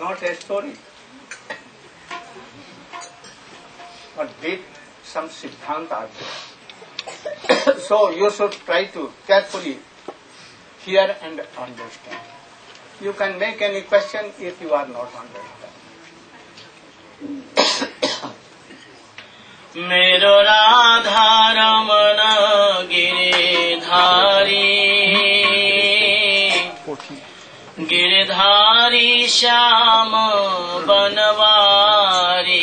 not a story, but deep some siddhanta are there. So you should try to carefully hear and understand. You can make any question if you are not understand. मेरो राधा रमण गिरिधारी गिरधारी श्याम बनवारी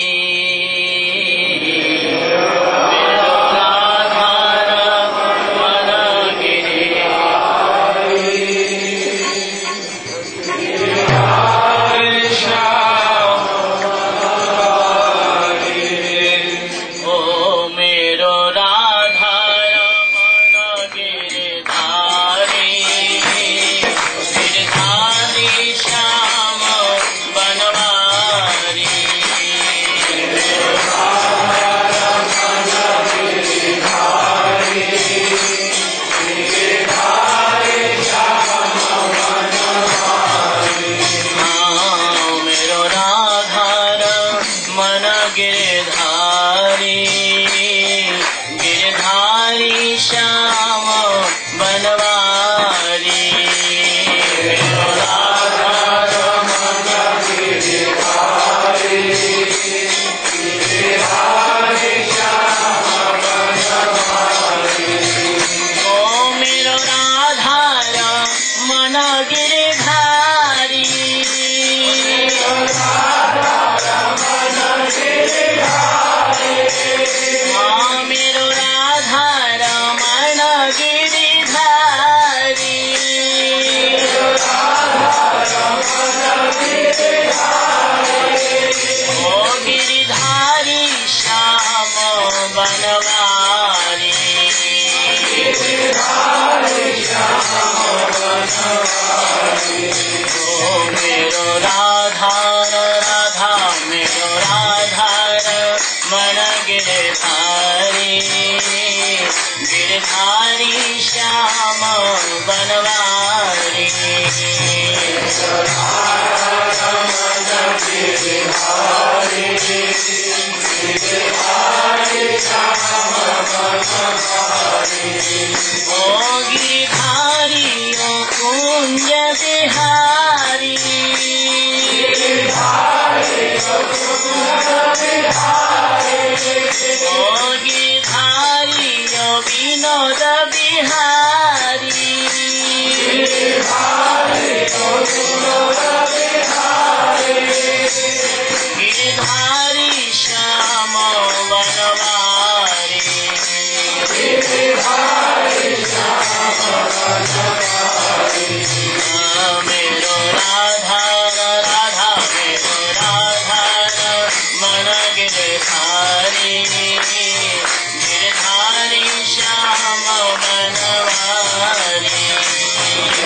गिरधारी श्याम बनवारी ओ गिरधारी ओ कुंज बिहारी ओ गिरधारी ओ विनोद बिहारी गिरधारी श्याम बनवारी मेरो राधा राधा मेरो राधा मन गिरधारी गिरधारी श्याम बनवारी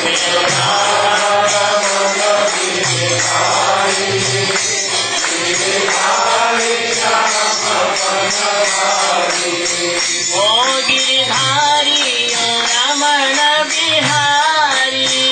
मेरो राधा ओ गिरधारी ओ रमण बिहारी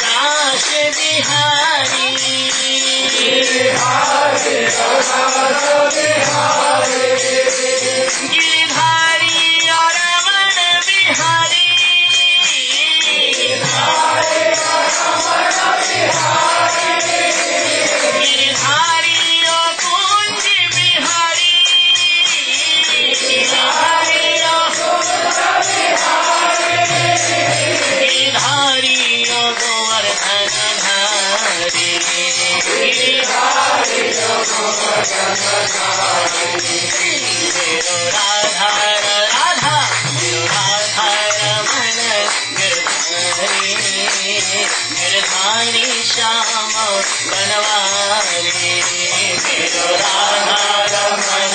रास बिहारी गिरधारी और रमण बिहारी गिरधारी और कुंज बिहारी गिरधारी और गोवर्धन धारी राधा राधा राधा रमन गिरधारी श्याम बनवारी राधा रमन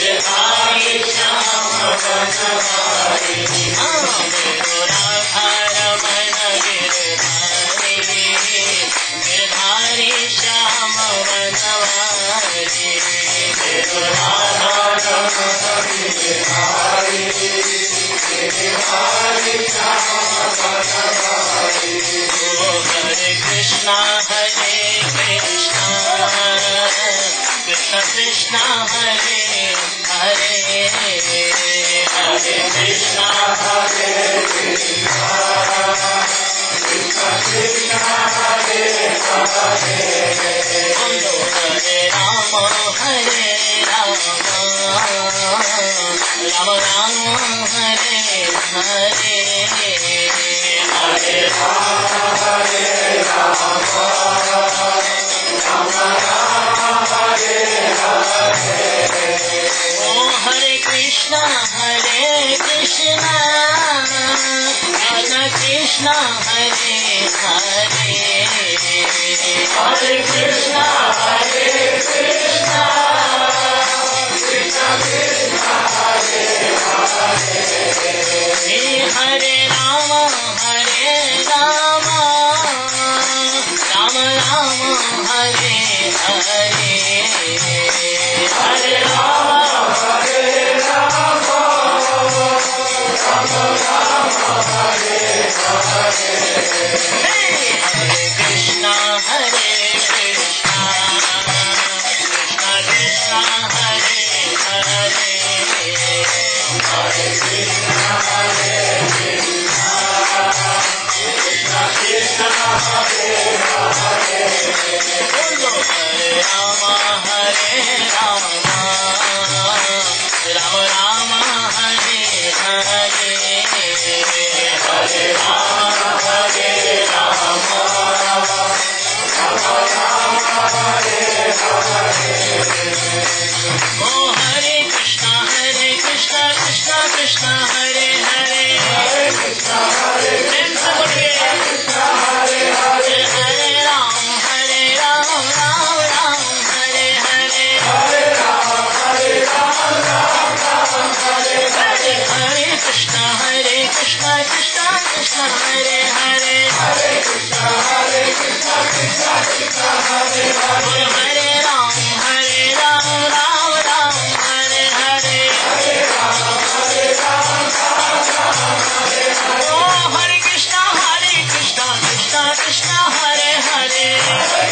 गिरधारी श्याम बनवारी राधा रमन गिरधारी श्याम बनवारी हरे कृष्णा कृष्ण कृष्ण हरे हरे हरे कृष्णा हरे राम हरे राम राम राम हरे हरे हरे राम हरे राम राम राम हरे हरे ओ हरे कृष्णा हरे कृष्णा कृष्ण हरे हरे हरे कृष्णा हरे कृष्णा कृष्ण कृष्ण हरे हरे हरे राम राम राम हरे हरे हरे राम हरे राम हरे हरे कृष्णा हरे कृष्णा कृष्ण कृष्ण हरे हरे हरे कृष्णा हरे कृष्णा कृष्ण कृष्ण हरे हरे बोलो हरे राम राम राम हरे हरे हरे राम हरे राम हरे ओ हरे कृष्णा कृष्ण कृष्ण हरे हरे हरे कृष्णा हरे कृष्ण हरे हरे हरे राम राम राम हरे हरे हरे राम हरे हरे कृष्ण कृष्ण कृष्ण हरे हरे हरे कृष्ण कृष्ण हरे हरे हरे राम राम राम हरे हरे हरे राम ओ हरे कृष्ण कृष्ण कृष्ण हरे हरे हरे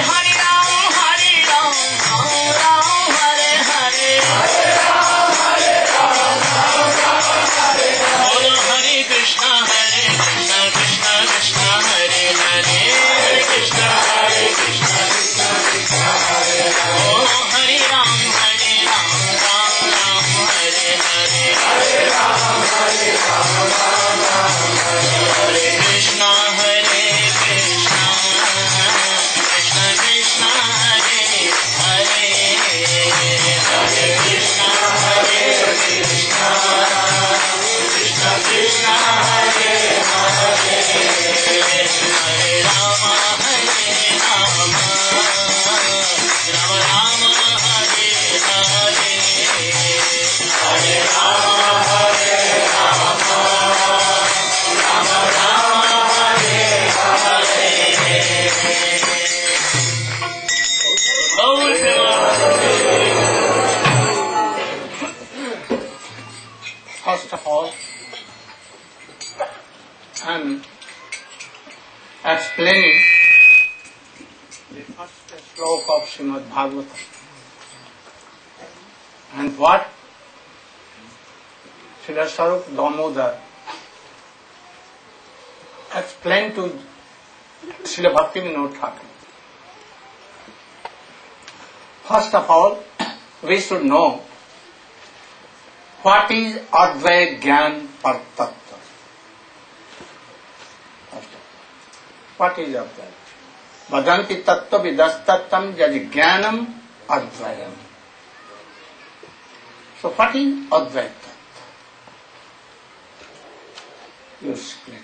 हरे राम राम हरे हरे बोलो हरे कृष्ण कृष्ण कृष्ण हरे हरे हरे कृष्ण ओ हरे Ram Ram Hare Hare Hare Krishna I am explaining the first sloka of Srimad Bhagavatam. And what Srila Sarup Damodar explained to Srila Bhaktivinoda Thakur. First of all, we should know what is Advaya Gyan Partattva. What is Advaya? Vadanti tattva vidastattam jadi jnanam advayam. So what is Advaya Tattva? You explain.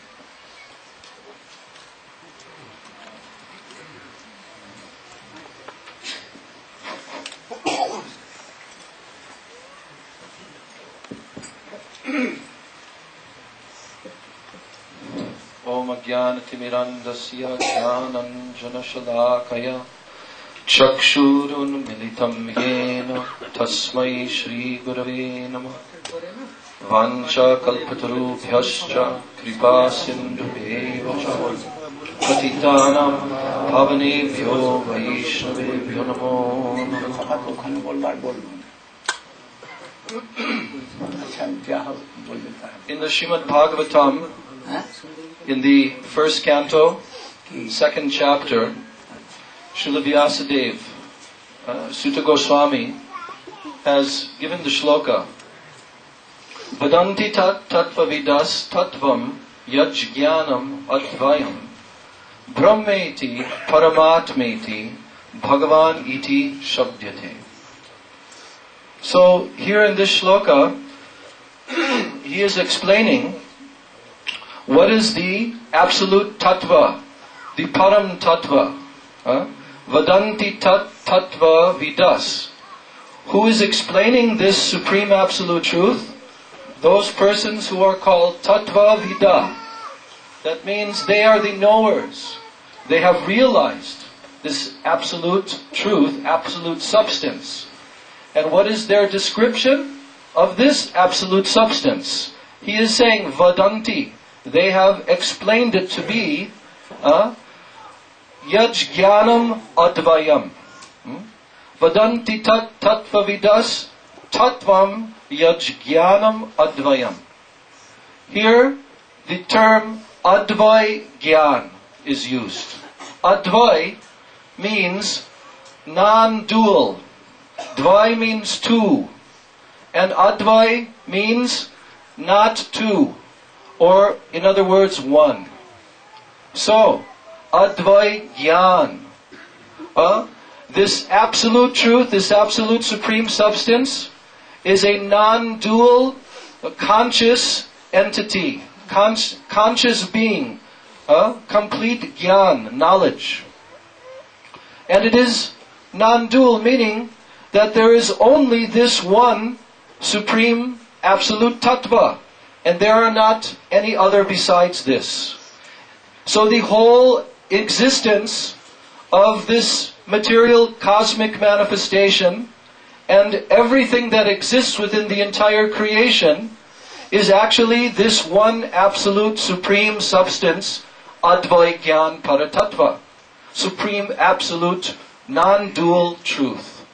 Om Ajnanatimirandasya Jnananjanashalakaya Chakshurun Militam Yena Tasmai Shri Gurave Namah Vancha Kalpatarubhyascha Kripa Sindhubheva Patitanam Pavanebhyo Vaishnavebhyo Namo Namah. In the Srimad Bhagavatam, in the first canto, second chapter, Srila Vyasadeva, Sutta Goswami, has given the shloka, Vadanti tattva vidas tattvam yajjnanam advayam brahmeti paramatmeti bhagavan iti shabdyate. So here in this shloka, he is explaining what is the absolute tattva, the param tattva. Vadanti tattva vidas. Who is explaining this supreme absolute truth? Those persons who are called tattva vida. That means they are the knowers. They have realized this absolute truth, absolute substance. And what is their description of this absolute substance? He is saying vadanti. They have explained it to be yajjnanam advayam. Vadanti tattva vidas tattvam yajjnanam advayam. Here, the term advay gyan is used. Advay means non-dual. Dvai means two. And advay means not two. Or, in other words, one. So, advay gyan. This absolute truth, this absolute supreme substance, is a non-dual, conscious entity, conscious being, complete gyan, knowledge. And it is non-dual, meaning that there is only this one supreme absolute tattva, and there are not any other besides this. So the whole existence of this material cosmic manifestation and everything that exists within the entire creation is actually this one absolute supreme substance, Advaya Gyan Paratattva, supreme absolute non-dual truth.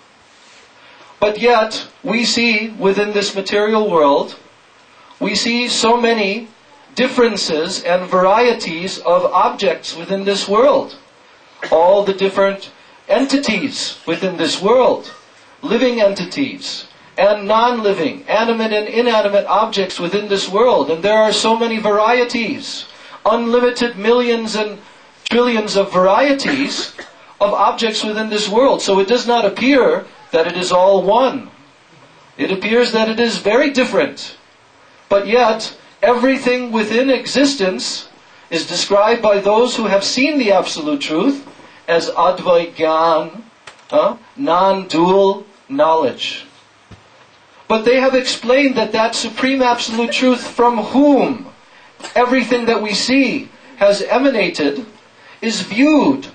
But yet, we see within this material world, we see so many differences and varieties of objects within this world. All the different entities within this world, living entities and non-living, animate and inanimate objects within this world. And there are so many varieties, unlimited millions and trillions of varieties of objects within this world. So it does not appear that it is all one. It appears that it is very different. But yet, everything within existence is described by those who have seen the absolute truth as Advaya Gyan, non-dual knowledge. But they have explained that that supreme absolute truth from whom everything that we see has emanated is viewed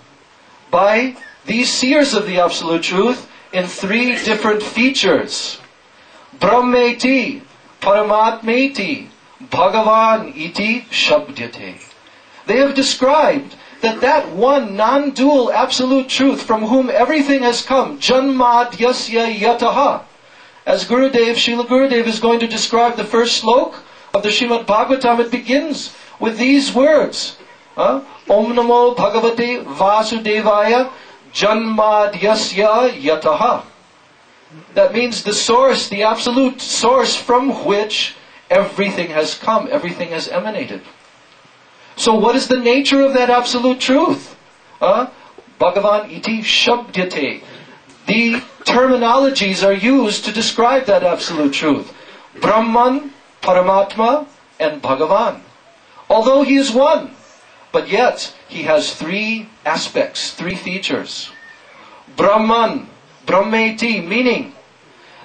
by these seers of the absolute truth in three different features. Brahmeti, Paramatmeti, Bhagavan iti shabdyate. They have described that one non-dual absolute truth from whom everything has come, janmad yasya yataha. As Srila Gurudeva is going to describe the first slok of the Srimad Bhagavatam, it begins with these words. Om Namo Bhagavate Vasudevaya Janmad Yasya Yataha. That means the source, the absolute source from which everything has come, everything has emanated. So what is the nature of that absolute truth? Bhagavan iti shabdyate. The terminologies are used to describe that absolute truth. Brahman, Paramatma, and Bhagavan. Although he is one, but yet he has three aspects, three features. Brahman, Brahmeti, meaning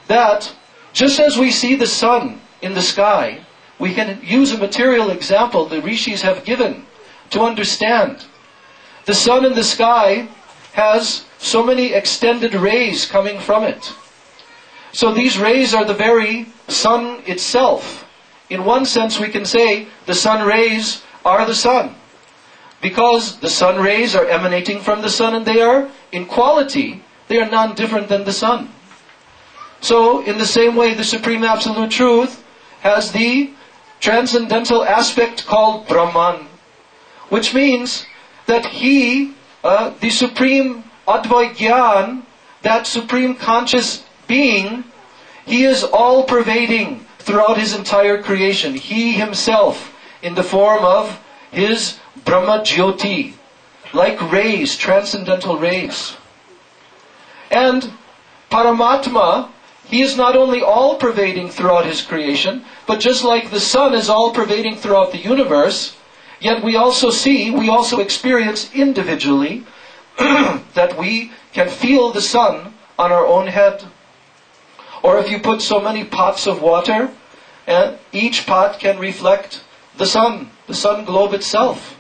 that just as we see the sun in the sky, we can use a material example the rishis have given to understand. The sun in the sky has so many extended rays coming from it. So these rays are the very sun itself. In one sense we can say the sun rays are the sun, because the sun rays are emanating from the sun and they are, in quality, they are non-different than the sun. So in the same way the Supreme Absolute Truth has the transcendental aspect called Brahman, which means that he, the Supreme Advait Gyan, that Supreme Conscious Being, he is all-pervading throughout his entire creation. He himself, in the form of his Brahma Jyoti, like rays, transcendental rays. And Paramatma, he is not only all-pervading throughout his creation, but just like the sun is all-pervading throughout the universe, yet we also experience individually that we can feel the sun on our own head. Or if you put so many pots of water, and each pot can reflect the sun globe itself.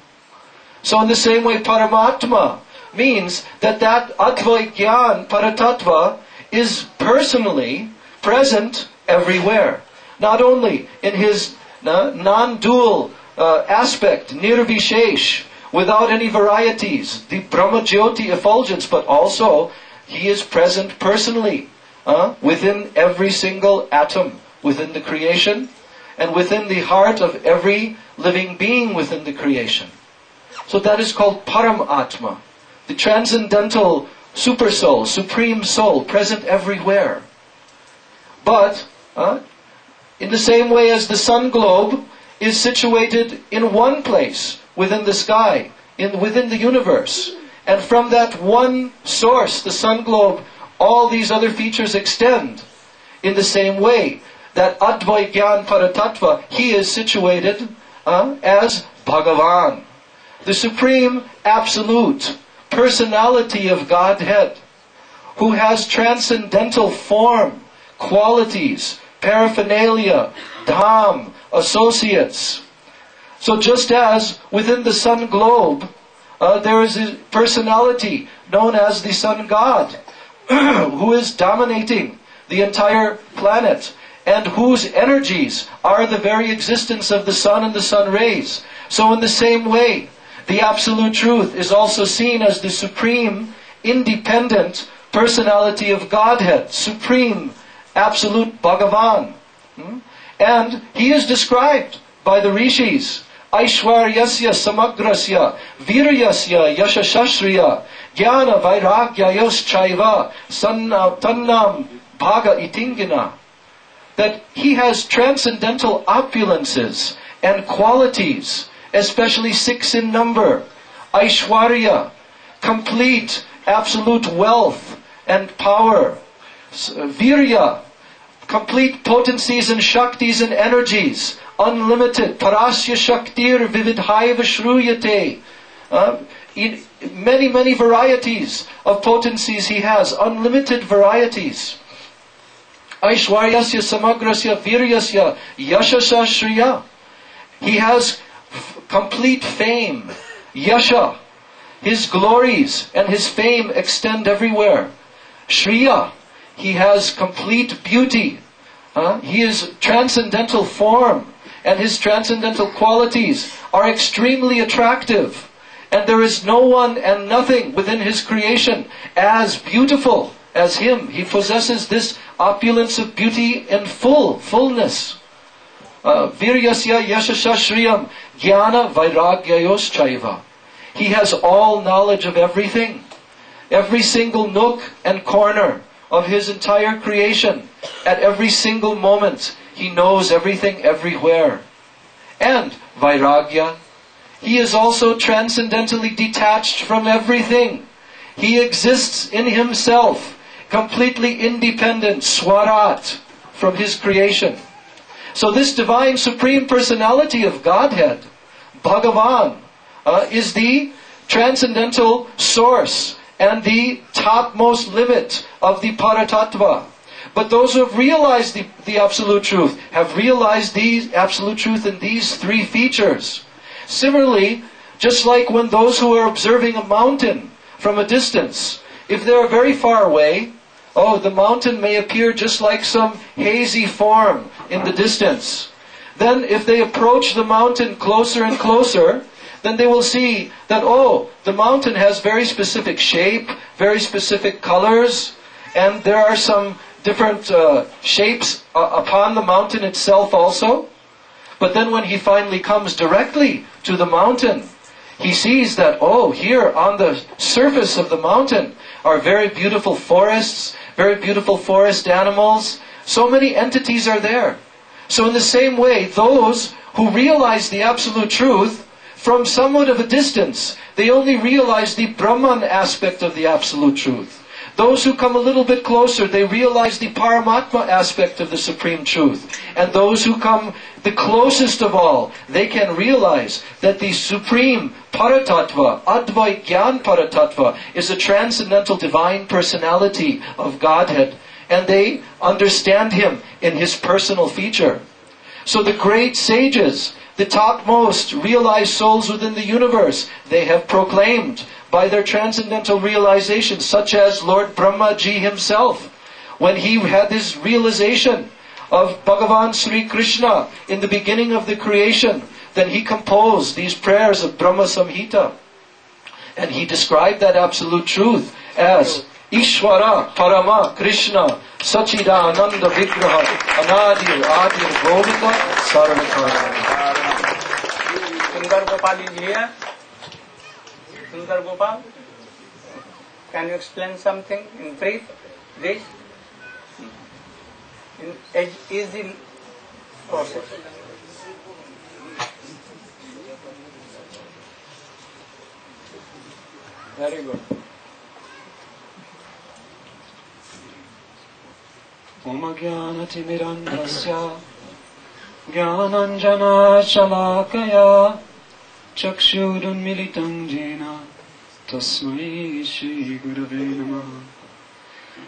So in the same way, Paramatma means that Advait Gyan, Paratattva, is personally present everywhere. Not only in his non-dual aspect, nirvishesh, without any varieties, the Brahma Jyoti effulgence, but also he is present personally within every single atom within the creation and within the heart of every living being within the creation. So that is called Paramatma, the transcendental super soul, supreme soul, present everywhere. But in the same way as the sun globe is situated in one place within the sky, within the universe, and from that one source, the sun globe, all these other features extend. In the same way, that Advait Gyan Paratattva, he is situated as Bhagavan, the Supreme Absolute Personality of Godhead, who has transcendental form, qualities, paraphernalia, dham, associates. So just as within the sun globe, there is a personality known as the sun god, who is dominating the entire planet, and whose energies are the very existence of the sun and the sun rays. So in the same way, the Absolute Truth is also seen as the supreme, independent personality of Godhead, supreme, absolute Bhagavan. And he is described by the rishis, Aishwaryasya Samagrasya, Viryasya Yashashashriya, Jnana Vairagyayos Chaiva, Tannam Bhaga Itingina. That he has transcendental opulences and qualities, especially 6 in number. Aishwarya, complete, absolute wealth and power. Virya, complete potencies and shaktis and energies, unlimited. Parasya Shaktir Vividhaiva Shruyate. Many, many varieties of potencies he has, unlimited varieties. Aishwaryasya Samagrasya Viryasya Yashasha Shriya. He has complete fame, Yasha. His glories and his fame extend everywhere. Shriya, he has complete beauty. He is transcendental form. and His transcendental qualities are extremely attractive. And there is no one and nothing within His creation as beautiful as Him. He possesses this opulence of beauty in fullness. Viryasya yashasha shriyam jnana vairagyayos chaiva. He has all knowledge of everything. Every single nook and corner of His entire creation. At every single moment, He knows everything everywhere. And vairagya, He is also transcendentally detached from everything. He exists in Himself, completely independent, swarat, from His creation. So this Divine Supreme Personality of Godhead, Bhagavan, is the transcendental source and the topmost limit of the Paratattva. But those who have realized the Absolute Truth have realized the Absolute Truth in these three features. Similarly, just like when those who are observing a mountain from a distance, if they are very far away, the mountain may appear just like some hazy form in the distance. Then if they approach the mountain closer and closer, then they will see that, the mountain has very specific shape, very specific colors, and there are some different shapes upon the mountain itself also. But then when he finally comes directly to the mountain, he sees that, here on the surface of the mountain are very beautiful forests, very beautiful forest animals. So many entities are there. So in the same way, those who realize the Absolute Truth, from somewhat of a distance, they only realize the Brahman aspect of the Absolute Truth. Those who come a little bit closer, they realize the Paramatma aspect of the Supreme Truth. And those who come the closest of all, they can realize that the Supreme Paratattva, Advait Gyan Paratattva, is a transcendental Divine Personality of Godhead. And they understand Him in His personal feature. So the great sages, the topmost realized souls within the universe, they have proclaimed by their transcendental realizations, such as Lord Brahmaji himself, when he had this realization of Bhagavan Sri Krishna in the beginning of the creation, then he composed these prayers of Brahma Samhita. And he described that Absolute Truth as Ishvara Parama Krishna Sachidananda Vigraha Anadir Adir Govinda Sarvakara. Sundar Gopal is here. Sundar Gopal, can you explain something in brief? This in easy process. Very good. Om Jnanatirmirandhasya Jnananjana Shalakaya Chakshurunmilitam Jena Tasmai Shri Gurave Namah.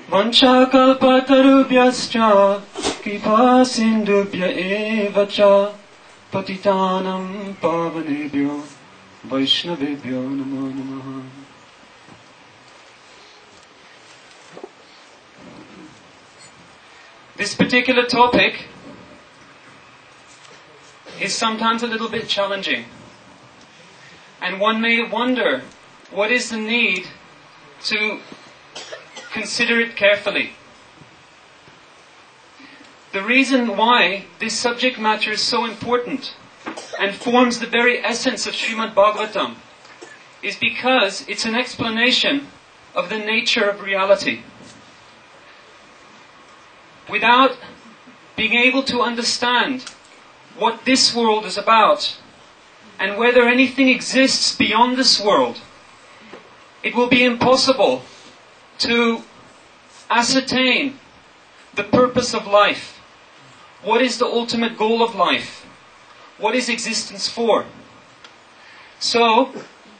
Vanchakalpatarubhyascha Kripa Sindhubhya eva cha Patitanam Pavanebhyo Vaishnavebhyo Namo Namaha. This particular topic is sometimes a little bit challenging. And one may wonder, what is the need to consider it carefully? The reason why this subject matter is so important and forms the very essence of Srimad Bhagavatam is because it's an explanation of the nature of reality. Without being able to understand what this world is about and whether anything exists beyond this world, it will be impossible to ascertain the purpose of life. What is the ultimate goal of life? What is existence for? So,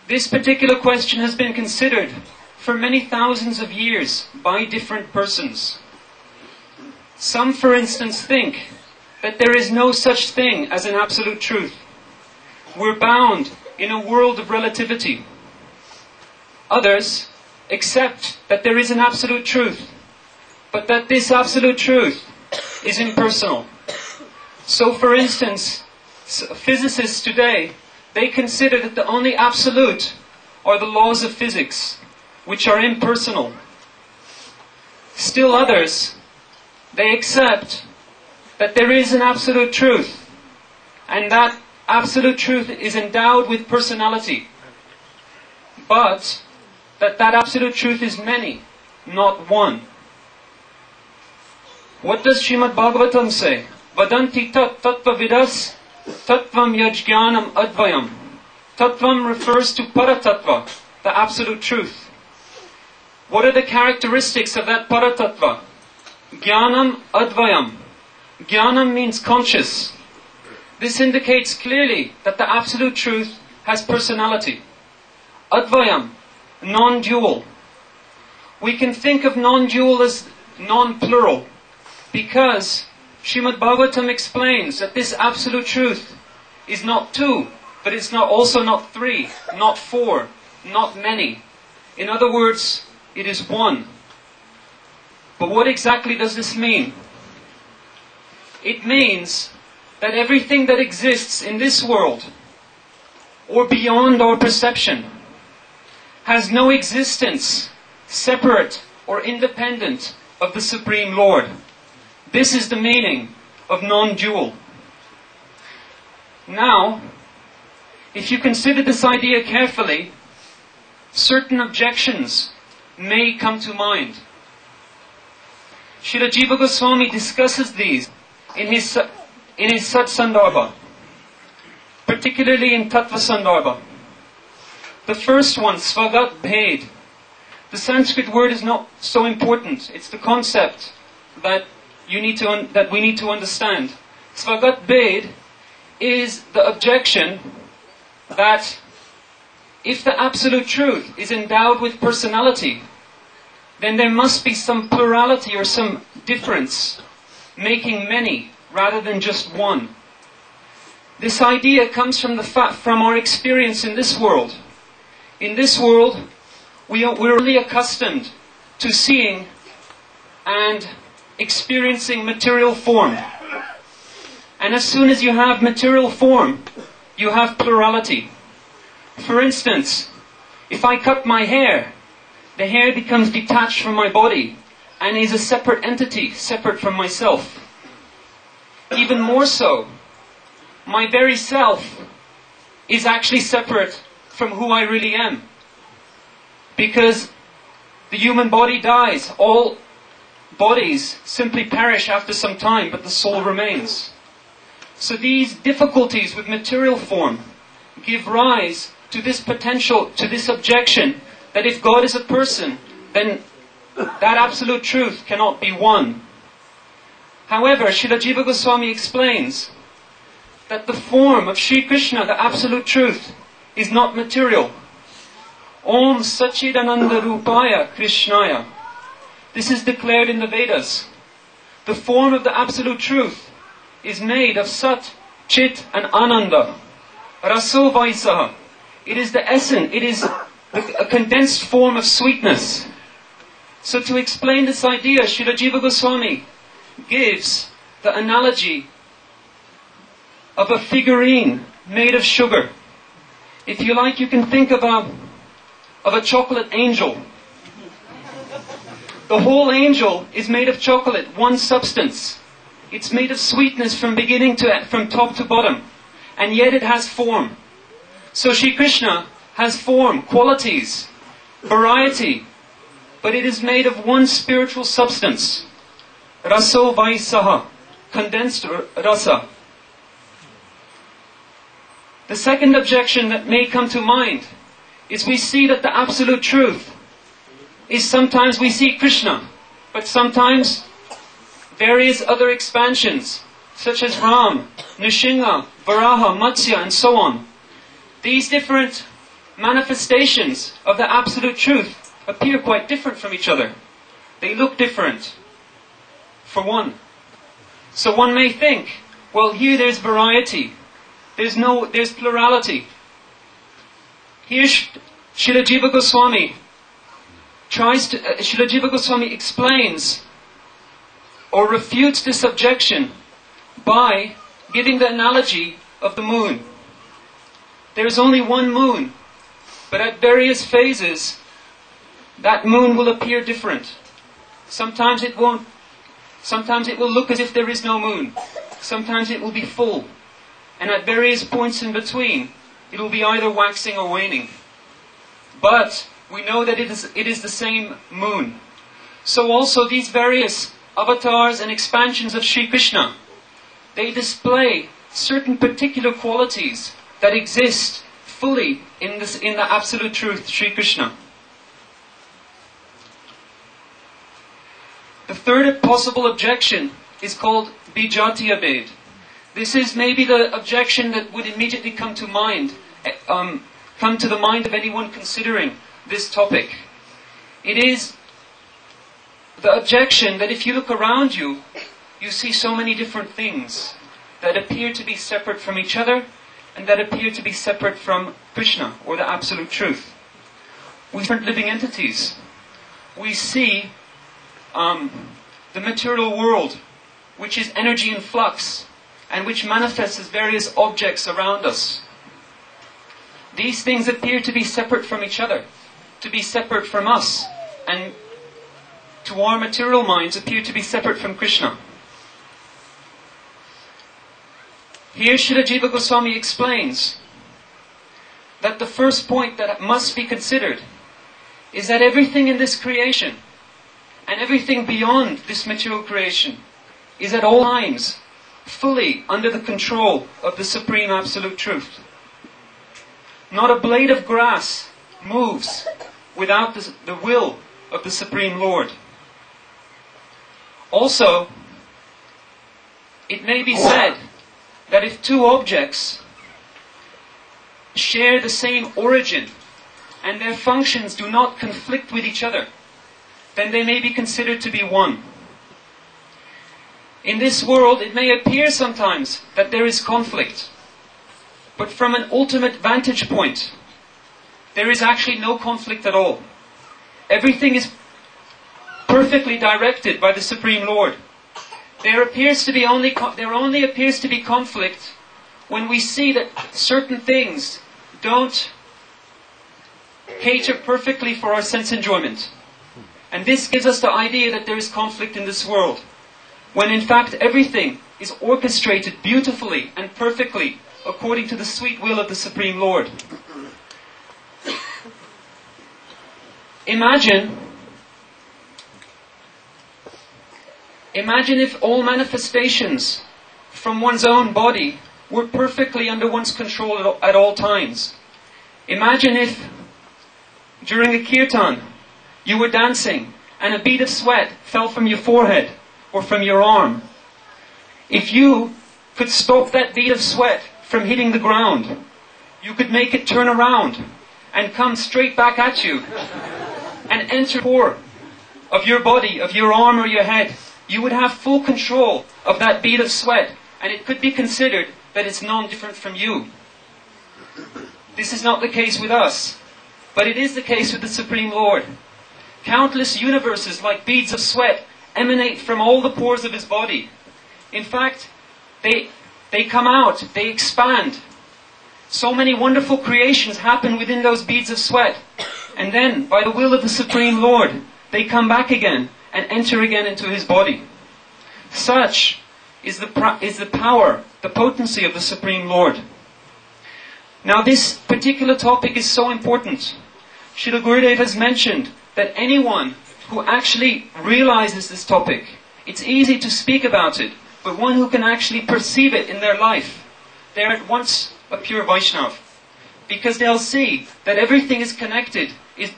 this particular question has been considered for many thousands of years by different persons. Some, for instance, think that there is no such thing as an absolute truth. We're bound in a world of relativity. Others accept that there is an absolute truth, but that this absolute truth is impersonal. So, for instance, physicists today, they consider that the only absolute are the laws of physics, which are impersonal. Still others, they accept that there is an absolute truth, and that absolute truth is endowed with personality, but that absolute truth is many, not one. What does Srimad Bhagavatam say? Vadanti tat tattva vidas tattvam yajnanam advayam. Tattvam refers to paratattva, the absolute truth. What are the characteristics of that paratattva? Jnanam advayam. Jnanam means conscious. This indicates clearly that the absolute truth has personality. Advayam, non-dual. We can think of non-dual as non-plural because Srimad Bhagavatam explains that this absolute truth is not two, but it's also not three, not four, not many. In other words, it is one. But what exactly does this mean? It means that everything that exists in this world, or beyond our perception, has no existence separate or independent of the Supreme Lord. This is the meaning of non-dual. Now, if you consider this idea carefully, certain objections may come to mind. Srila Jiva Goswami discusses these in his Sat Sandarbha, particularly in Tattva Sandarbha. The first one, Svagat Bhed. The Sanskrit word is not so important. It's the concept that we need to understand. Svagat Bhed is the objection that if the absolute truth is endowed with personality, then there must be some plurality or some difference, making many rather than just one. This idea comes from our experience in this world. In this world, we're really accustomed to seeing and experiencing material form. And as soon as you have material form, you have plurality. For instance, if I cut my hair, the hair becomes detached from my body and is a separate entity, separate from myself. Even more so, my very self is actually separate from who I really am. Because the human body dies. All bodies simply perish after some time, but the soul remains. So these difficulties with material form give rise to this potential, to this objection, that if God is a person, then that absolute truth cannot be one. However, Srila Jiva Goswami explains that the form of Sri Krishna, the absolute truth, is not material. Om Sachidananda Rupaya Krishnaya. This is declared in the Vedas. The form of the absolute truth is made of Sat, Chit and Ananda. Raso Vaisaha. It is the essence, it is a condensed form of sweetness. So to explain this idea, Srila Jiva Goswami gives the analogy of a figurine made of sugar. If you like, you can think of a chocolate angel. The whole angel is made of chocolate, one substance. It's made of sweetness from top to bottom. And yet it has form. So Sri Krishna has form, qualities, variety. But it is made of one spiritual substance. Raso Vaisaha, condensed rasa. The second objection that may come to mind is we see that the absolute truth is sometimes we see Krishna, but sometimes various other expansions, such as Ram, Nrsimha, Varaha, Matsya, and so on. These different manifestations of the absolute truth appear quite different from each other. They look different, for one. So one may think, well, here there's variety. There's plurality. Here Srila Jiva Goswami explains or refutes this objection by giving the analogy of the moon. There is only one moon, but at various phases, that moon will appear different. Sometimes it won't. Sometimes it will look as if there is no moon. Sometimes it will be full. And at various points in between, it will be either waxing or waning. But we know that it is the same moon. So also these various avatars and expansions of Sri Krishna, they display certain particular qualities that exist fully in the absolute truth, Sri Krishna. The third possible objection is called Bijatiya Bhed. This is maybe the objection that would immediately come to the mind of anyone considering this topic. It is the objection that if you look around you, you see so many different things that appear to be separate from each other and that appear to be separate from Krishna, or the absolute truth. We see different living entities. We see the material world, which is energy in flux, and which manifests as various objects around us. These things appear to be separate from each other, to be separate from us, and to our material minds appear to be separate from Krishna. Here Srila Jiva Goswami explains that the first point that must be considered is that everything in this creation and everything beyond this material creation is at all times fully under the control of the Supreme Absolute Truth. Not a blade of grass moves without the will of the Supreme Lord. Also, it may be said that if two objects share the same origin and their functions do not conflict with each other, then they may be considered to be one. In this world, it may appear sometimes that there is conflict, but from an ultimate vantage point, there is actually no conflict at all. Everything is perfectly directed by the Supreme Lord. There only appears to be conflict when we see that certain things don't cater perfectly for our sense enjoyment. And this gives us the idea that there is conflict in this world, when in fact everything is orchestrated beautifully and perfectly according to the sweet will of the Supreme Lord. Imagine if all manifestations from one's own body were perfectly under one's control at all times. Imagine if during a kirtan you were dancing and a bead of sweat fell from your forehead or from your arm. If you could stop that bead of sweat from hitting the ground, you could make it turn around and come straight back at you and enter the core of your body, of your arm or your head. You would have full control of that bead of sweat, and it could be considered that it's non-different from you. This is not the case with us, but it is the case with the Supreme Lord. Countless universes like beads of sweat emanate from all the pores of His body. In fact, they come out, they expand. So many wonderful creations happen within those beads of sweat. And then, by the will of the Supreme Lord, they come back again and enter again into His body. Such is the power, the potency of the Supreme Lord. Now this particular topic is so important. Srila Gurudeva has mentioned that anyone who actually realizes this topic, it's easy to speak about it, but one who can actually perceive it in their life, they're at once a pure Vaishnava. Because they'll see that everything is connected,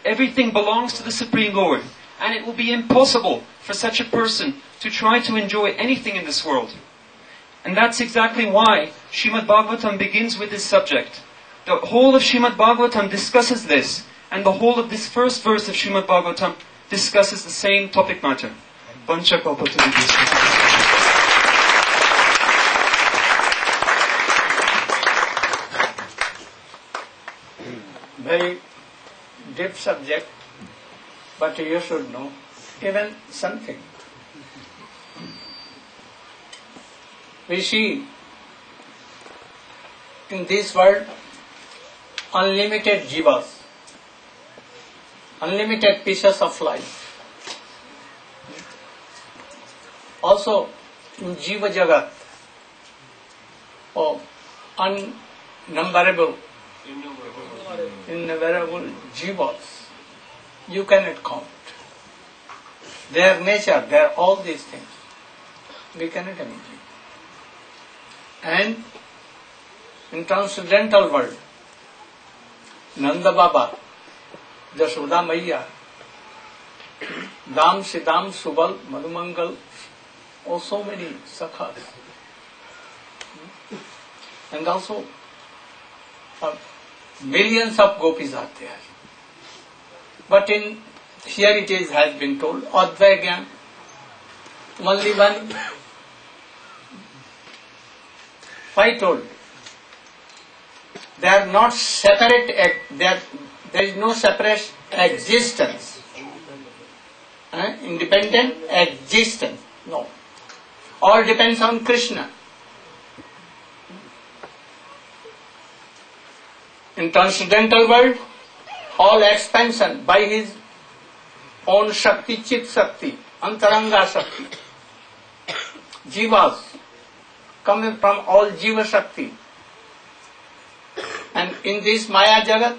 everything belongs to the Supreme Lord. And it will be impossible for such a person to try to enjoy anything in this world. And that's exactly why Srimad Bhagavatam begins with this subject. The whole of Srimad Bhagavatam discusses this, and the whole of this first verse of Srimad Bhagavatam discusses the same topic matter. Very deep subject, but you should know even something. We see in this world unlimited jivas, unlimited pieces of life. Also in Jiva Jagat, unnumberable, innumerable jivas, you cannot count. Their nature, their all these things, we cannot imagine. And in transcendental world, Nanda Baba, Jashoda Maiya, Dam Sidam Subal Madhumangal, oh so many sakhas. And also millions of gopis are there. But in here it is has been told, Advaigyan, only one. Why told? They are not separate, there is no separate existence. Independent existence, no. All depends on Krishna. In transcendental world, all expansion by his own Shakti, Chit Shakti, Antaranga Shakti. Jivas coming from all Jiva Shakti. And in this Maya Jagat,